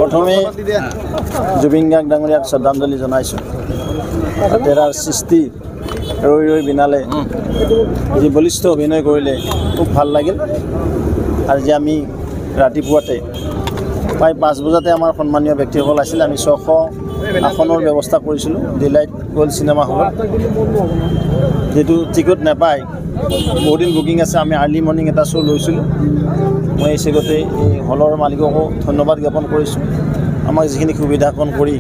প্ৰথমে জুবিন গাৰ্গ ডাঙৰীয়াক শ্ৰদ্ধাঞ্জলি জনাইছোঁ। তেৰাৰ সৃষ্টি ৰৈ ৰৈ বিনালে যি বলিষ্ঠ অভিনয় কৰিলে খুব ভাল লাগিল। আৰু যে আমি ৰাতিপুৱাতে প্ৰায় 5 বজাতে আমাৰ সন্মানীয় ব্যক্তিসকল আছিল। আমি 600 আসনৰ ব্যৱস্থা কৰিছিলোঁ ডিলাইট গ'ল্ড চিনেমা হলত। যিটো টিকট নাপায় বহুদিন বুকিং আছে, আমি আৰ্লি মৰ্ণিং এটা শ্ব' লৈছিলোঁ। মই এই চেগতে এই হলৰ মালিককো ধন্যবাদ জ্ঞাপন কৰিছোঁ, আমাক যিখিনি সুবিধাকণ কৰি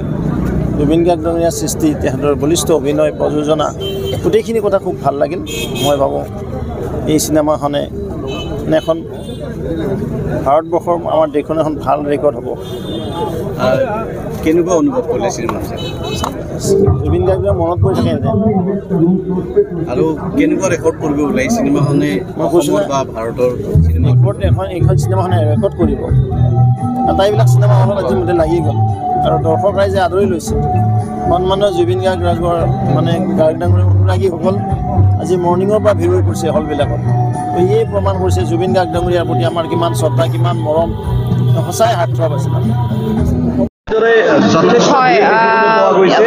জুবিন গাৰ্গ ডাঙৰীয়াৰ সৃষ্টি, তেখেতৰ বলিষ্ঠ অভিনয়, প্ৰযোজনা, গোটেইখিনি কথা খুব ভাল লাগিল। মই ভাবোঁ এই চিনেমাখনে এখন ভাৰতবৰ্ষৰ আমাৰ দেশখন এখন ভাল ৰেকৰ্ড হ'ব। কেনেকুৱা অনুভৱ কৰিলে চিনেমা জুবিন গাৰ্গৰ মনত পৰি থাকে আৰু কেনেকুৱা ৰেকৰ্ড কৰিব ওলাই চিনেমাখনে বা ভাৰতৰ এইখন চিনেমাখনে ৰেকৰ্ড কৰিব। আটাইবিলাক চিনেমা হলত আজি মতে লাগি গ'ল আৰু দৰ্শক ৰাইজে আদৰি লৈছে। সন্মানীয় জুবিন গাৰ্গ মানে গাৰ্গ ডাঙৰীয়াৰ অনুৰাগীসকল আজি মৰ্ণিঙৰ পৰা ভিৰ হৈ পৰিছে হলবিলাকত। ইয়ে প্ৰমাণ কৰিছে জুবিন গাৰ্গ ডাঙৰীয়াৰ প্ৰতি আমাৰ কিমান শ্ৰদ্ধা, কিমান মৰম, সঁচাই সাৰ্থক আছিল। হয়,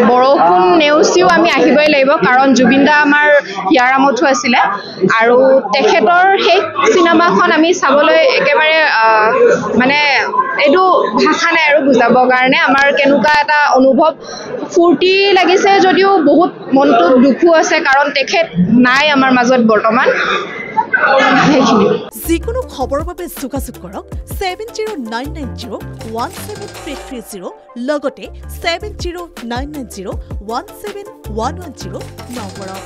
বৰষুণ নেওচিও আমি আহিবই লাগিব, কাৰণ জুবিন দা আমাৰ হিয়াৰ আমঠু আছিলে আৰু তেখেতৰ সেই চিনেমাখন আমি চাবলৈ একেবাৰে মানে এইটো ভাষা নাই আৰু বুজাবৰ কাৰণে। আমাৰ কেনেকুৱা এটা অনুভৱ, ফূৰ্তি লাগিছে যদিও বহুত মনটোত দুখো আছে, কাৰণ তেখেত নাই আমাৰ মাজত বৰ্তমান। যিকোনো খবৰৰ বাবে যোগাযোগ কৰক 7099017330 লগতে 7099017110 নম্বৰত।